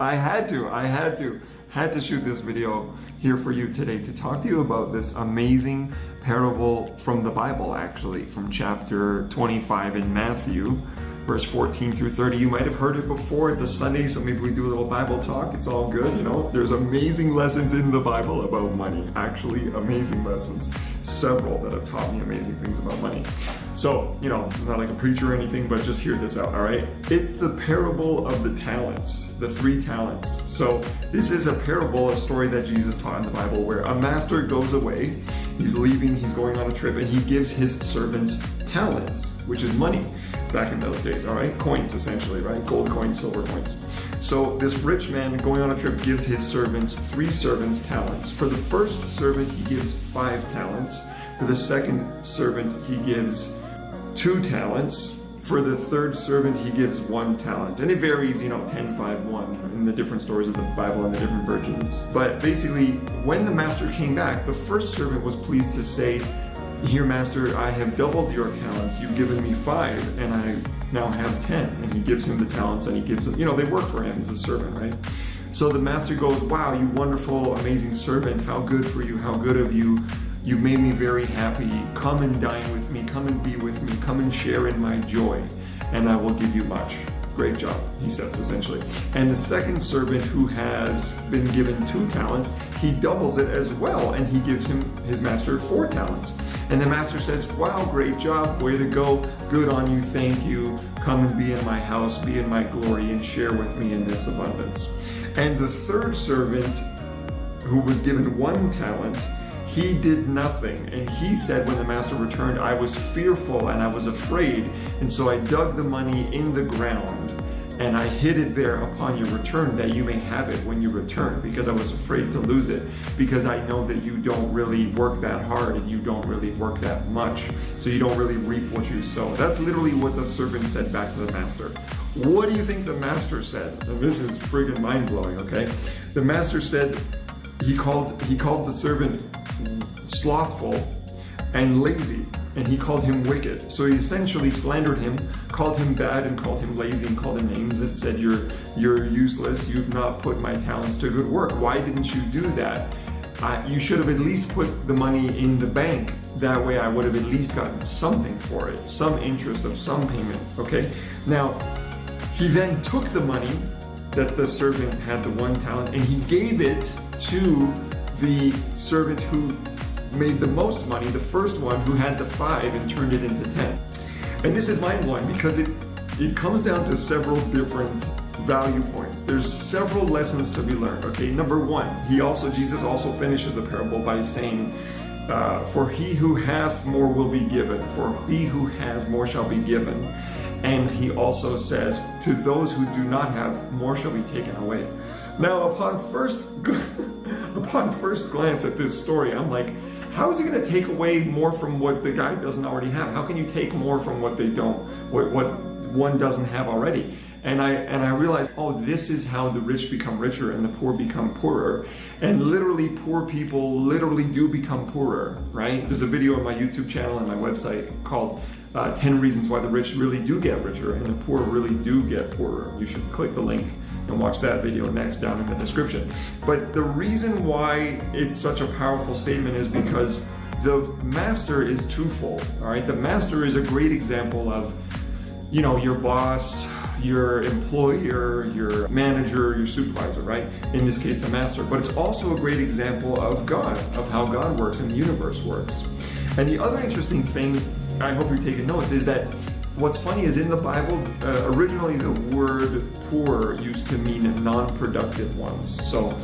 I had to shoot this video here for you today to talk to you about this amazing parable from the Bible, actually, from chapter 25 in Matthew, verse 14 through 30. You might have heard it before. It's a Sunday, so maybe we do a little Bible talk. It's all good, you know. There's amazing lessons in the Bible about money. Actually, amazing lessons. Several that have taught me amazing things about money. So, you know, I'm not like a preacher or anything, but just hear this out, all right? It's the parable of the talents, the 3 talents. So this is a parable, a story that Jesus taught in the Bible, where a master goes away, he's leaving, he's going on a trip, and he gives his servants talents, which is money back in those days, all right? Coins, essentially, right? Gold coins, silver coins. So this rich man going on a trip gives his servants, 3 servants, talents. For the first servant, he gives 5 talents. For the second servant, he gives 2 talents. For the third servant, he gives 1 talent. And it varies, 10, 5, 1 in the different stories of the Bible and the different versions. But basically, when the master came back, the first servant was pleased to say, "Here, master, I have doubled your talents. You've given me 5, and I now have 10. And he gives him the talents, and he gives them, they work for him. He's a servant, right? So the master goes, "Wow, you wonderful, amazing servant. How good for you. How good of you. You've made me very happy. Come and dine with me. Come and be with me. Come and share in my joy, and I will give you much." Great job, he says, essentially. And the second servant, who has been given 2 talents, he doubles it as well, and he gives his master 4 talents. And the master says, "Wow, great job, way to go, good on you, thank you. Come and be in my house, be in my glory, and share with me in this abundance." And the third servant, who was given 1 talent, he did nothing. And he said, when the master returned, "I was fearful and I was afraid, and so I dug the money in the ground, and I hid it there upon your return, that you may have it when you return, because I was afraid to lose it, because I know that you don't really work that hard, and you don't really work that much, so you don't really reap what you sow." That's literally what the servant said back to the master. What do you think the master said? And this is friggin' mind-blowing, okay? The master said, he called the servant slothful and lazy, and he called him wicked. So he essentially slandered him, called him bad, and called him lazy, and called him names, and said, you're useless, you've not put my talents to good work. Why didn't you do that? You should have at least put the money in the bank. That way I would have at least gotten something for it, some interest of some payment, okay? Now, he then took the money that the servant had, the 1 talent, and he gave it to the servant who made the most money, the first one, who had the 5 and turned it into 10. And this is mind-blowing because it comes down to several different value points. There's several lessons to be learned, okay? Number 1, Jesus also finishes the parable by saying, "For he who hath more will be given, for he who has more shall be given." And he also says, "To those who do not have, more shall be taken away." Now, upon first glance at this story, I'm like, how is he going to take away more from what the guy doesn't already have? How can you take more from what one doesn't have already? And I realized, this is how the rich become richer and the poor become poorer. And literally, poor people literally do become poorer, right? There's a video on my YouTube channel and my website called 10 Reasons Why the Rich Really Do Get Richer and the Poor Really Do Get Poorer. You should click the link and watch that video next down in the description. But the reason why it's such a powerful statement is because the master is twofold, all right? The master is a great example of, your boss, your employer, your manager, your supervisor, right? In this case, the master. But it's also a great example of God, of how God works and the universe works. And the other interesting thing, I hope you're taking notes, is that what's funny is in the Bible, originally the word poor used to mean non-productive ones. So,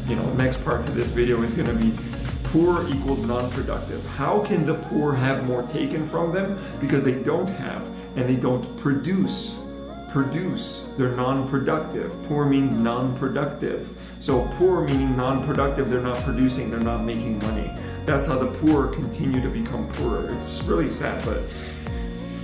the next part to this video is going to be poor equals non-productive. How can the poor have more taken from them? Because they don't have, and they don't produce. They're non-productive. Poor means non-productive. So poor meaning non-productive, they're not producing, they're not making money. That's how the poor continue to become poorer. It's really sad, but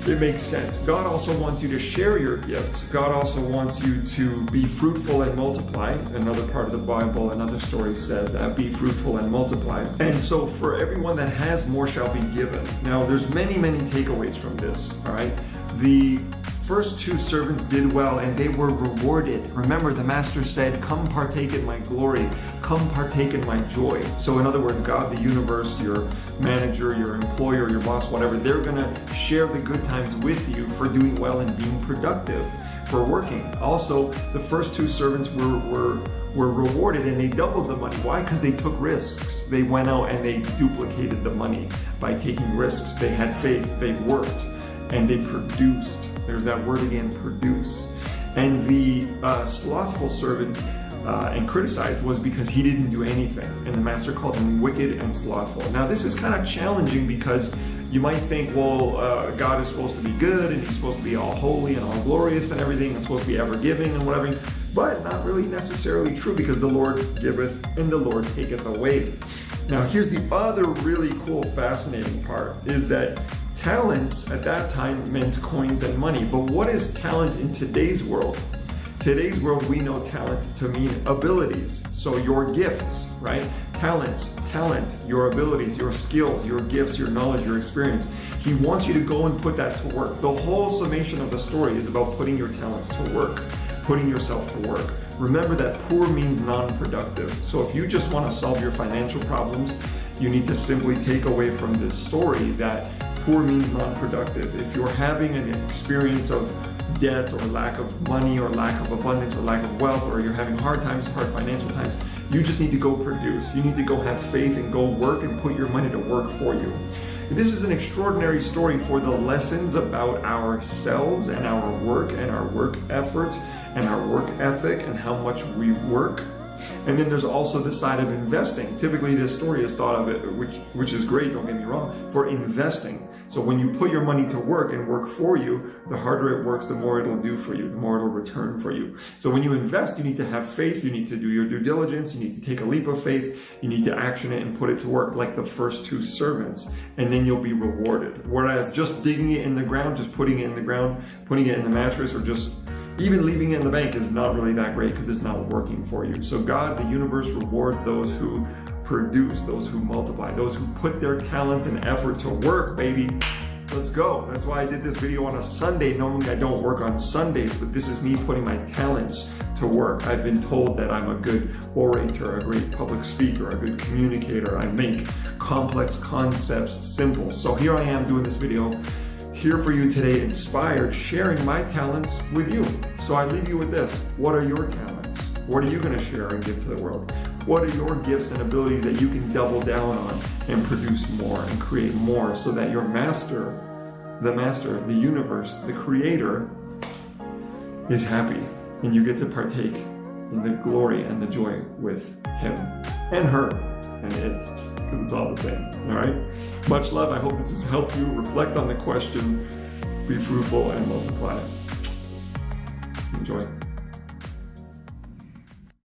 it makes sense. God also wants you to share your gifts. God also wants you to be fruitful and multiply. Another part of the Bible, another story says that, be fruitful and multiply. And so for everyone that has, more shall be given. Now there's many takeaways from this, all right? The first two servants did well and they were rewarded. Remember, the master said, come partake in my glory, come partake in my joy. So in other words, God, the universe, your manager, your employer, your boss, whatever, they're gonna share the good times with you for doing well and being productive, for working. Also, the first two servants were rewarded and they doubled the money. Why? Because they took risks. They went out and they duplicated the money by taking risks. They had faith, they worked, and they produced. There's that word again, produce. And the slothful servant and criticized was because he didn't do anything. And the master called him wicked and slothful. Now this is kind of challenging because you might think, well, God is supposed to be good and he's supposed to be all holy and all glorious and everything, and supposed to be ever giving and whatever, but not really necessarily true, because the Lord giveth and the Lord taketh away. Now here's the other really cool, fascinating part, is that talents at that time meant coins and money. But what is talent in today's world? Today's world, we know talent to mean abilities. So your gifts, right? Talent, your abilities, your skills, your gifts, your knowledge, your experience. He wants you to go and put that to work. The whole summation of the story is about putting your talents to work, putting yourself to work. Remember that poor means non-productive. So if you just want to solve your financial problems, you need to simply take away from this story that poor means non-productive. If you're having an experience of debt or lack of money or lack of abundance or lack of wealth, or you're having hard financial times, you just need to go produce. You need to go have faith and go work and put your money to work for you. This is an extraordinary story for the lessons about ourselves and our work effort and our work ethic and how much we work. And then there's also the side of investing. Typically this story is thought of it, which is great, don't get me wrong, for investing. So when you put your money to work and work for you, the harder it works, the more it'll do for you, the more it'll return for you. So when you invest, you need to have faith, you need to do your due diligence, you need to take a leap of faith, you need to action it and put it to work like the first two servants, and then you'll be rewarded. Whereas just digging it in the ground, just putting it in the ground, putting it in the mattress, or just even leaving it in the bank is not really that great because it's not working for you. So God, the universe, rewards those who produce, those who multiply, those who put their talents and effort to work, baby. Let's go. That's why I did this video on a Sunday. Normally I don't work on Sundays, but this is me putting my talents to work. I've been told that I'm a good orator, a great public speaker, a good communicator. I make complex concepts simple. So here I am doing this video here for you today, inspired, sharing my talents with you. So I leave you with this. What are your talents? What are you going to share and give to the world? What are your gifts and abilities that you can double down on and produce more and create more, so that your master, the universe, the creator, is happy and you get to partake in the glory and the joy with him and her and it, because it's all the same. All right? Much love. I hope this has helped you reflect on the question, be fruitful and multiply. Enjoy.